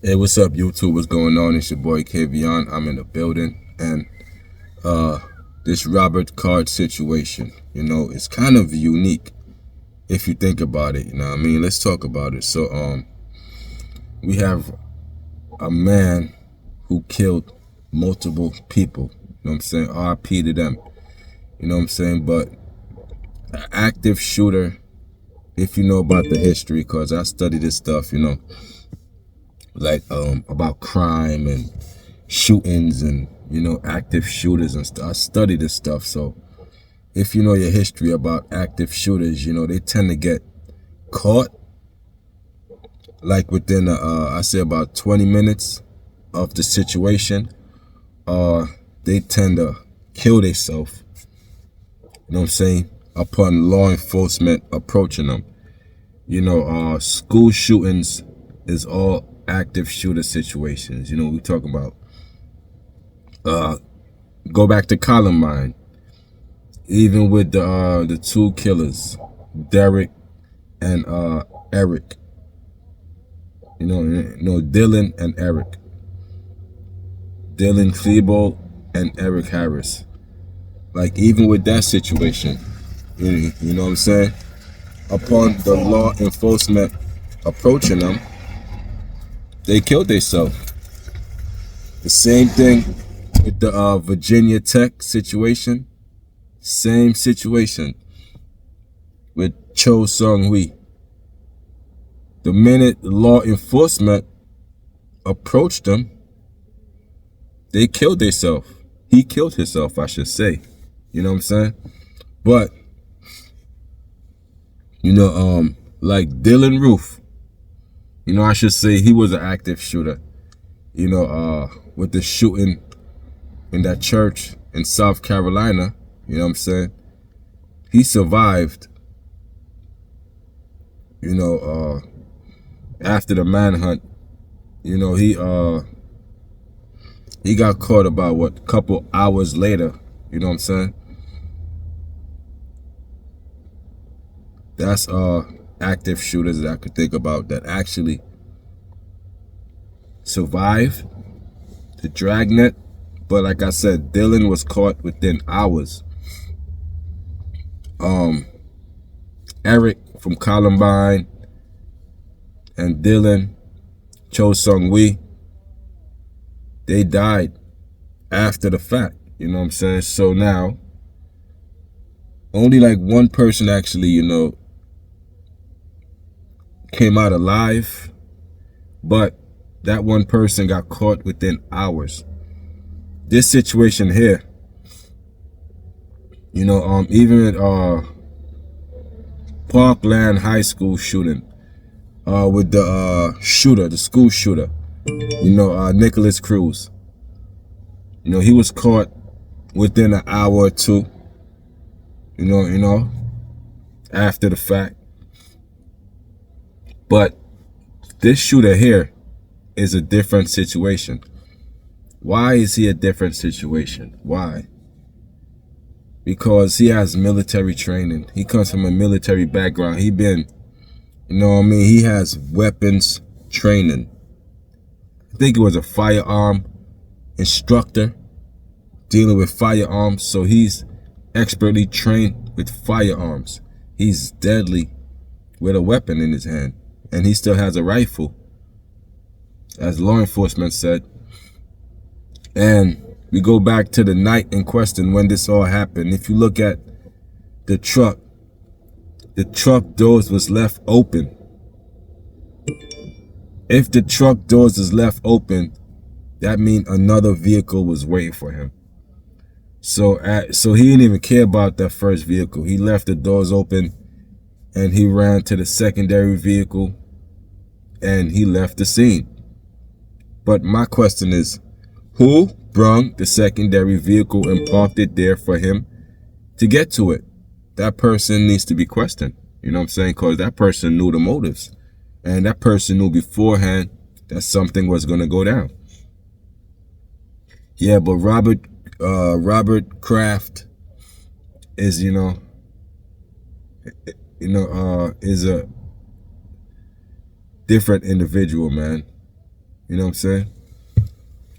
Hey, what's up, YouTube? What's going on? It's your boy KVon. I'm in the building, and uh, this Robert Card situation, it's kind of unique if you think about it. You know what I mean? Let's talk about it. So, we have a man who killed multiple people. You know what I'm saying? RP to them. You know what I'm saying? But an active shooter, if you know about the history, cause I study this stuff, like about crime and shootings and active shooters and stuff. I study this stuff, so if you know your history about active shooters, they tend to get caught like within I say about 20 minutes of the situation, or they tend to kill themselves. You know what I'm saying? Upon law enforcement approaching them. School shootings is all active shooter situations. We talking about go back to Columbine. Even with the two killers, Derek and Eric. Dylan and Eric. Dylan Klebold and Eric Harris. Like, even with that situation, you know what I'm saying? Upon the law enforcement approaching them, they killed themselves. The same thing with the Virginia Tech situation. Same situation with Cho Sung-hui. The minute law enforcement approached them, they killed themselves. He killed himself, I should say. You know what I'm saying? But, like Dylan Roof, I should say he was an active shooter. With the shooting in that church in South Carolina, you know what I'm saying? He survived, after the manhunt. He got caught about a couple hours later. You know what I'm saying? That's active shooters that I could think about that actually survived the dragnet. But like I said, Dylan was caught within hours. Eric from Columbine and Dylan Cho Sung-hui, they died after the fact. You know what I'm saying? So now, only like one person actually, came out alive, but that one person got caught within hours. This situation here, even at Parkland High School shooting, with the shooter, the school shooter, Nicholas Cruz. He was caught within an hour or two, after the fact. But this shooter here is a different situation. Why is he a different situation? Why? Because he has military training. He comes from a military background. He has weapons training. I think it was a firearm instructor dealing with firearms. So he's expertly trained with firearms. He's deadly with a weapon in his hand. And he still has a rifle, as law enforcement said. And we go back to the night in question when this all happened. If you look at the truck doors was left open. If the truck doors is left open, that means another vehicle was waiting for him. So he didn't even care about that first vehicle. He left the doors open and he ran to the secondary vehicle and he left the scene. But my question is, who brought the secondary vehicle and parked it there for him to get to it? That person needs to be questioned. You know what I'm saying? Because that person knew the motives. And that person knew beforehand that something was going to go down. Yeah, but Robert Kraft is, is a different individual, man. You know what I'm saying?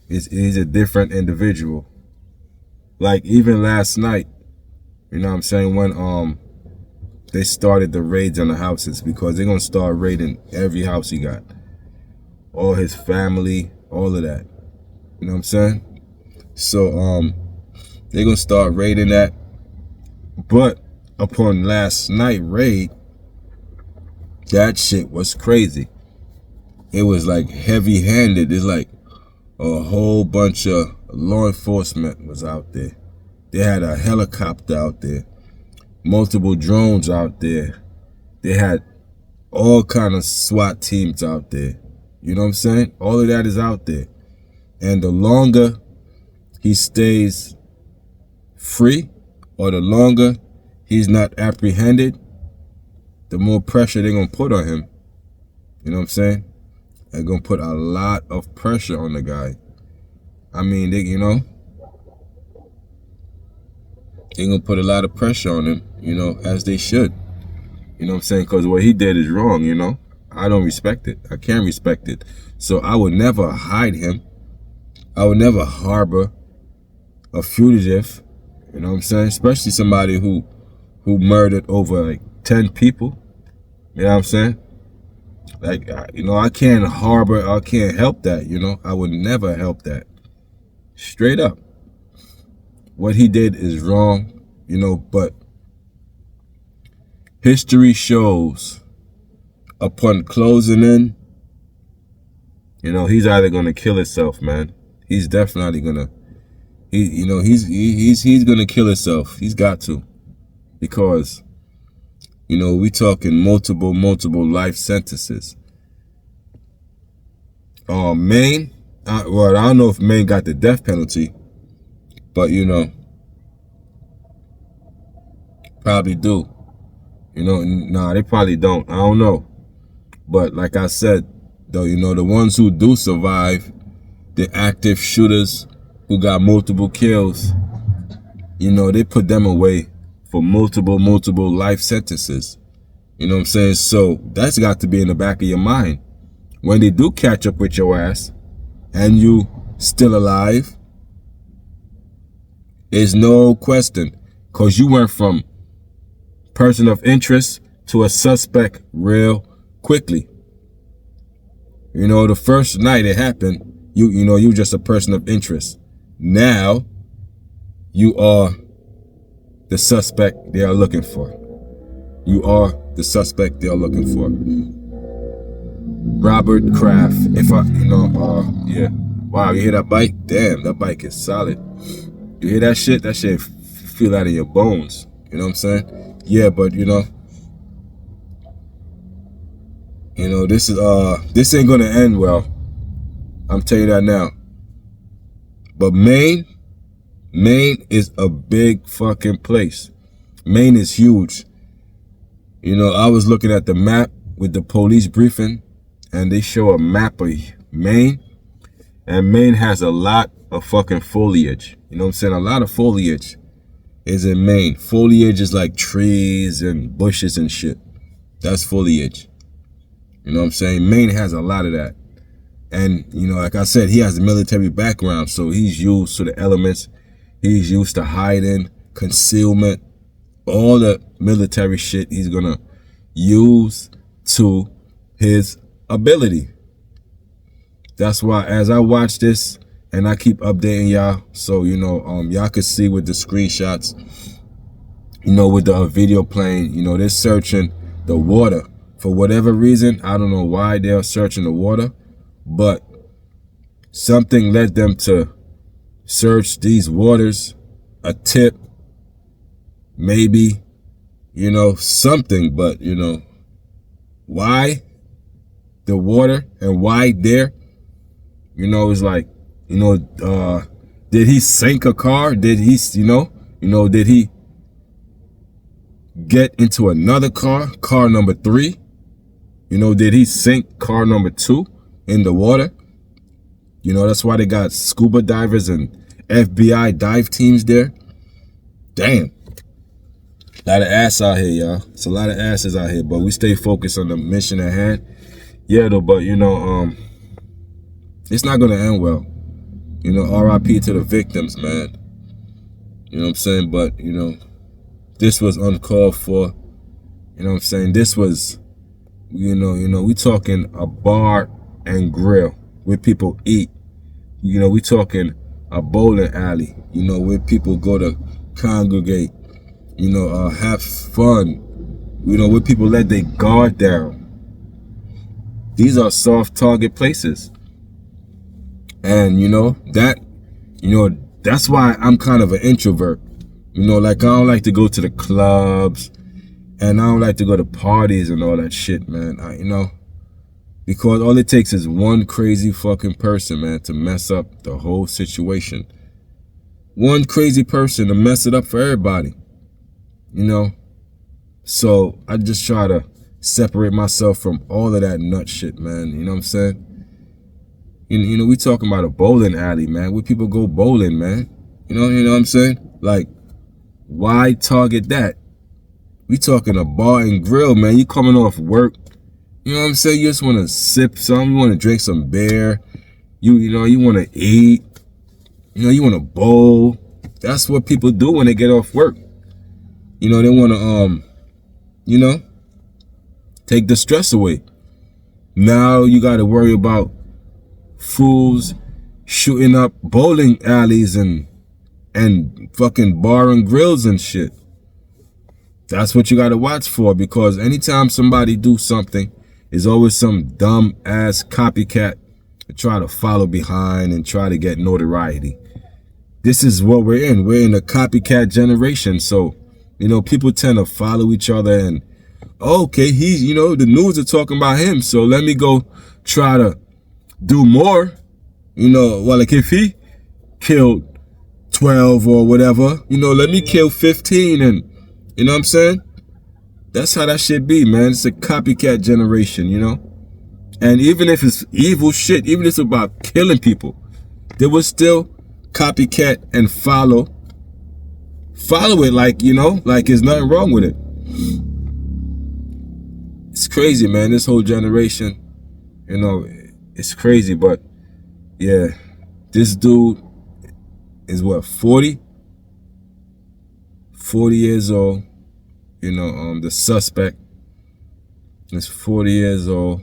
He's a different individual. Like even last night, you know what I'm saying, when they started the raids on the houses, because they're gonna start raiding every house he got. All his family, all of that. You know what I'm saying? So they're gonna start raiding that. But upon last night raid, that shit was crazy. It was like heavy-handed. It's like a whole bunch of law enforcement was out there. They had a helicopter out there, multiple drones out there. They had all kind of SWAT teams out there. You know what I'm saying? All of that is out there. And the longer he stays free, or the longer he's not apprehended, the more pressure they're going to put on him. You know what I'm saying? They're going to put a lot of pressure on the guy. I mean, they're going to put a lot of pressure on him, as they should. You know what I'm saying? Because what he did is wrong, I don't respect it. I can't respect it. So I would never hide him. I would never harbor a fugitive. You know what I'm saying? Especially somebody who murdered over like 10 people. You know what I'm saying? Like, I can't harbor, I can't help that, I would never help that. Straight up. What he did is wrong, but history shows upon closing in, he's either gonna kill himself, man. He's definitely gonna, he's gonna kill himself. He's got to, because, we talking multiple life sentences. Maine, I don't know if Maine got the death penalty, but probably do. Nah, they probably don't. I don't know. But like I said, though, the ones who do survive, the active shooters who got multiple kills, they put them away for multiple life sentences. You know what I'm saying? So that's got to be in the back of your mind. When they do catch up with your ass and you still alive, there's no question, because you went from person of interest to a suspect real quickly. The first night it happened, you just a person of interest. Now you are the suspect they are looking for. You are the suspect they are looking for. Robert Kraft. Yeah. Wow, you hear that bike? Damn, that bike is solid. You hear that shit? That shit feel out of your bones. You know what I'm saying? Yeah, but this ain't gonna end well. I'm telling you that now. But Maine is a big fucking place. Maine is huge. I was looking at the map with the police briefing, and they show a map of Maine, and Maine has a lot of fucking foliage. You know what I'm saying? A lot of foliage is in Maine. Foliage is like trees and bushes and shit. That's foliage. You know what I'm saying? Maine has a lot of that. And, like I said, he has a military background, so he's used to the elements. He's used to hiding, concealment, all the military shit he's gonna use to his ability. That's why as I watch this and I keep updating y'all, so y'all can see with the screenshots, with the video playing, they're searching the water for whatever reason. I don't know why they're searching the water, but something led them to search these waters. A tip, maybe, something, but why the water and why there? It's like, did he sink a car? Did he, did he get into another car number 3? Did he sink car number 2 in the water? That's why they got scuba divers and FBI dive teams there. Damn. A lot of ass out here, y'all. It's a lot of asses out here, but we stay focused on the mission at hand. Yeah, though, but It's not gonna end well. You know, RIP to the victims, man. You know what I'm saying? But, you know, this was uncalled for. You know what I'm saying? This was, you know, we talking a bar and grill where people eat. You know, we talking a bowling alley, you know, where people go to congregate, you know, have fun, you know, where people let their guard down. These are soft target places. And, you know, that's why I'm kind of an introvert. You know, like, I don't like to go to the clubs, and I don't like to go to parties and all that shit, man. You know, because all it takes is one crazy fucking person, man, to mess up the whole situation. One crazy person to mess it up for everybody. You know? So I just try to separate myself from all of that nut shit, man. You know what I'm saying? You know, we talking about a bowling alley, man, where people go bowling, man. You know what I'm saying? Like, why target that? We talking a bar and grill, man. You coming off work. You know what I'm saying? You just want to sip something. You want to drink some beer. You know, you want to eat. You know, you want to bowl. That's what people do when they get off work. You know, they want to, you know, take the stress away. Now you got to worry about fools shooting up bowling alleys and fucking bar and grills and shit. That's what you got to watch for, because anytime somebody do something, there's always some dumb ass copycat to try to follow behind and try to get notoriety. This is what we're in. We're in a copycat generation. So, you know, people tend to follow each other and, okay, he's, you know, the news are talking about him, so let me go try to do more. You know, well, like if he killed 12 or whatever, you know, let me kill 15, and, you know what I'm saying? That's how that shit be, man. It's a copycat generation, you know? And even if it's evil shit, even if it's about killing people, they will still copycat and follow it, like, you know, like there's nothing wrong with it. It's crazy, man. This whole generation, you know, it's crazy. But yeah, this dude is what, 40 years old. You know, the suspect is 40 years old,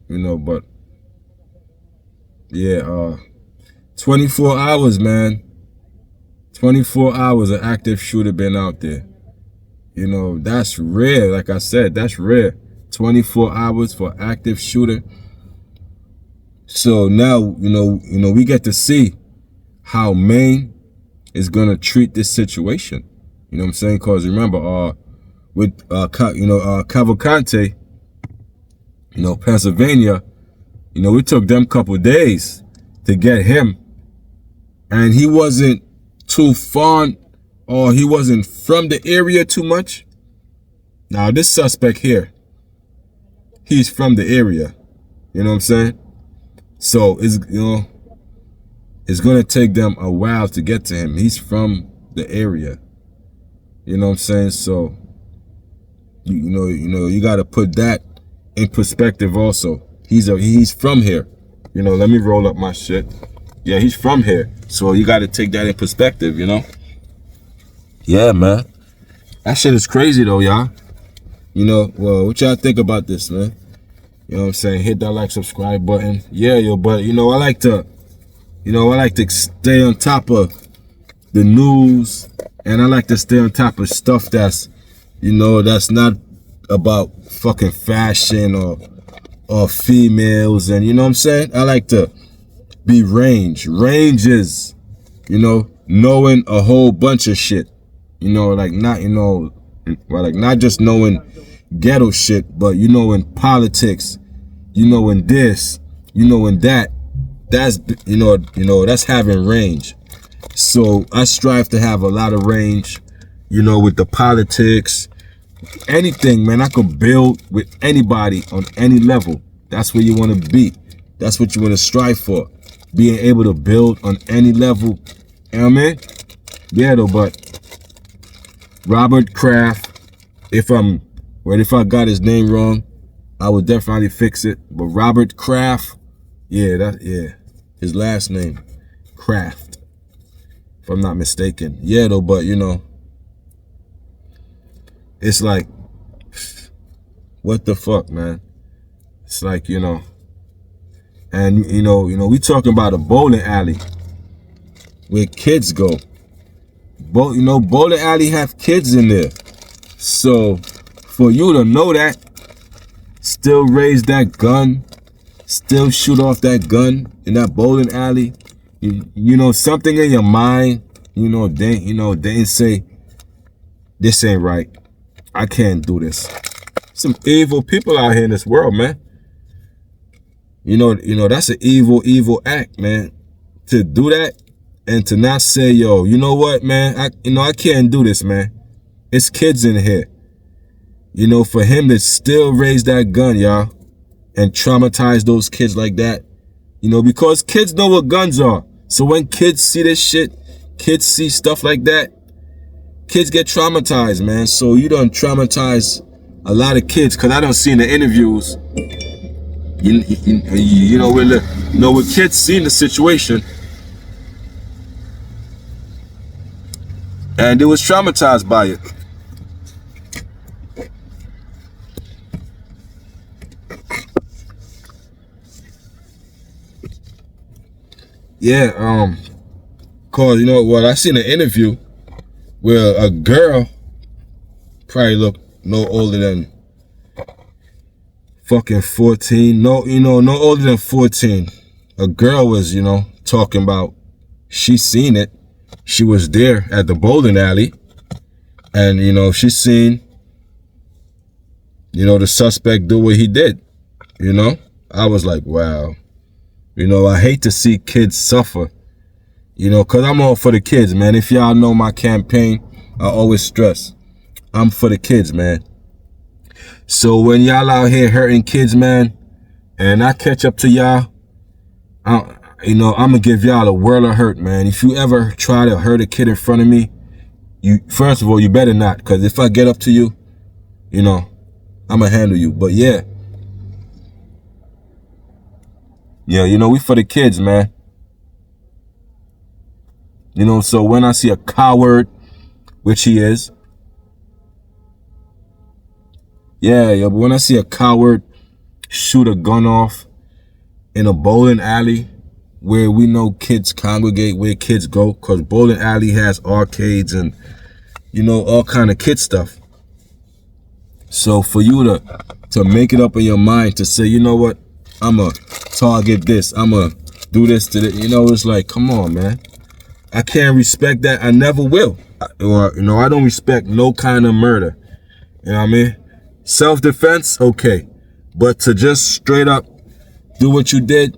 you know, but yeah, 24 hours, man. 24 hours of active shooter been out there. You know, that's rare. Like I said, that's rare. 24 hours for active shooter. So now, you know, we get to see how Maine is gonna treat this situation. You know what I'm saying? Because remember, with Cavalcante, you know, Pennsylvania, you know, it took them couple days to get him, and he wasn't too fond, or he wasn't from the area too much. Now this suspect here, he's from the area. You know what I'm saying? So it's, you know, it's gonna take them a while to get to him. He's from the area. You know what I'm saying? So you know, you got to put that in perspective also. He's from here. You know, let me roll up my shit. Yeah, he's from here. So you got to take that in perspective, you know? Yeah, man. That shit is crazy though, y'all. You know, well, what y'all think about this, man? You know what I'm saying? Hit that like, subscribe button. Yeah, yo, but you know, I like to stay on top of the news, and I like to stay on top of stuff that's, you know, that's not about fucking fashion or females, and you know what I'm saying? I like to be range. Range is, you know, knowing a whole bunch of shit. You know, like not, you know, well, like not just knowing ghetto shit, but you know, in politics, you know, in this, you know, in that. That's, you know, that's having range. So I strive to have a lot of range, you know, with the politics, anything, man. I could build with anybody on any level. That's where you want to be. That's what you want to strive for. Being able to build on any level. You know what I mean? Yeah, though, but Robert Kraft, if I got his name wrong, I would definitely fix it. But Robert Kraft, yeah, His last name, Kraft, if I'm not mistaken. Yeah, though, but you know, it's like, what the fuck, man? It's like, you know, and you know, we talking about a bowling alley where kids go. You know, bowling alley have kids in there. So for you to know that, still raise that gun, still shoot off that gun in that bowling alley, you know, something in your mind, you know, they say, this ain't right. I can't do this. Some evil people out here in this world, man. You know, that's an evil act, man. To do that and to not say, yo, you know what, man? I can't do this, man. It's kids in here. You know, for him to still raise that gun, y'all, and traumatize those kids like that, you know, because kids know what guns are. So when kids see this shit, kids see stuff like that, kids get traumatized, man. So you done traumatize a lot of kids, because I done seen the interviews. You know, when kids seen the situation and they was traumatized by it. Yeah, cause you know what, I seen an interview where a girl probably looked no older than fucking 14. No older than 14. A girl was, you know, talking about she seen it. She was there at the bowling alley, and you know, she seen, you know, the suspect do what he did. You know, I was like, wow. You know, I hate to see kids suffer, you know, because I'm all for the kids, man. If y'all know my campaign, I always stress, I'm for the kids, man. So when y'all out here hurting kids, man, and I catch up to y'all, you know, I'm going to give y'all a world of hurt, man. If you ever try to hurt a kid in front of me, first of all, you better not, because if I get up to you, you know, I'm going to handle you. But yeah, you know, we for the kids, man. You know, so when I see a coward, which he is, but when I see a coward shoot a gun off in a bowling alley where we know kids congregate, where kids go, because bowling alley has arcades and, you know, all kind of kid stuff. So for you to make it up in your mind to say, you know what, I'm going to target this, I'm going to do this to you know, it's like, come on, man. I can't respect that. I never will. Or, you know, I don't respect no kind of murder. You know what I mean? Self-defense, okay. But to just straight up do what you did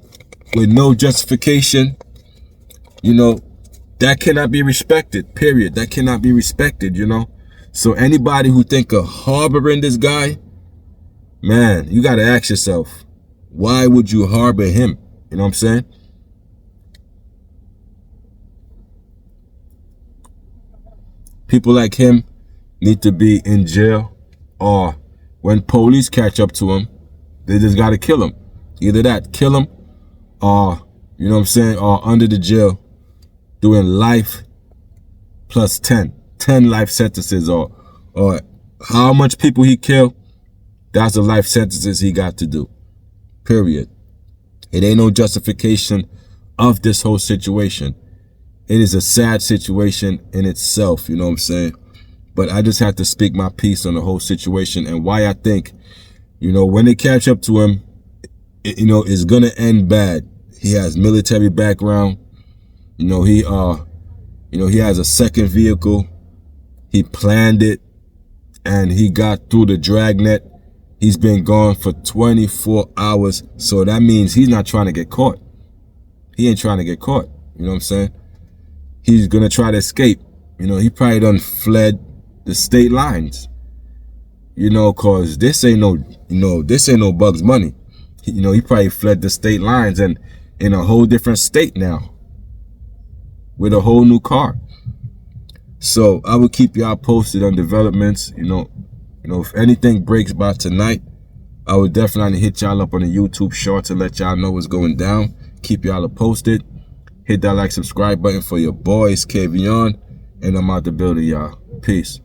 with no justification, you know, that cannot be respected, period. That cannot be respected, you know. So anybody who think of harboring this guy, man, you got to ask yourself, why would you harbor him? You know what I'm saying? People like him need to be in jail, or when police catch up to him, they just got to kill him. Either that, kill him, or, you know what I'm saying, or under the jail, doing life plus 10 life sentences, or how much people he killed, that's the life sentences he got to do, period. It ain't no justification of this whole situation. It is a sad situation in itself, you know what I'm saying? But I just have to speak my piece on the whole situation and why I think, you know, when they catch up to him, you know, it's going to end bad. He has military background. You know, he has a second vehicle. He planned it and he got through the dragnet. He's been gone for 24 hours. So that means he's not trying to get caught. He ain't trying to get caught. You know what I'm saying? He's going to try to escape. You know, he probably done fled the state lines. You know, cause this ain't no Bugs Bunny. You know, he probably fled the state lines and in a whole different state now with a whole new car. So I will keep y'all posted on developments. You know, if anything breaks by tonight, I will definitely hit y'all up on the YouTube short to let y'all know what's going down. keep y'all posted. Hit that like, subscribe button for your boys, Kavion. And I'm out the building, y'all. Peace.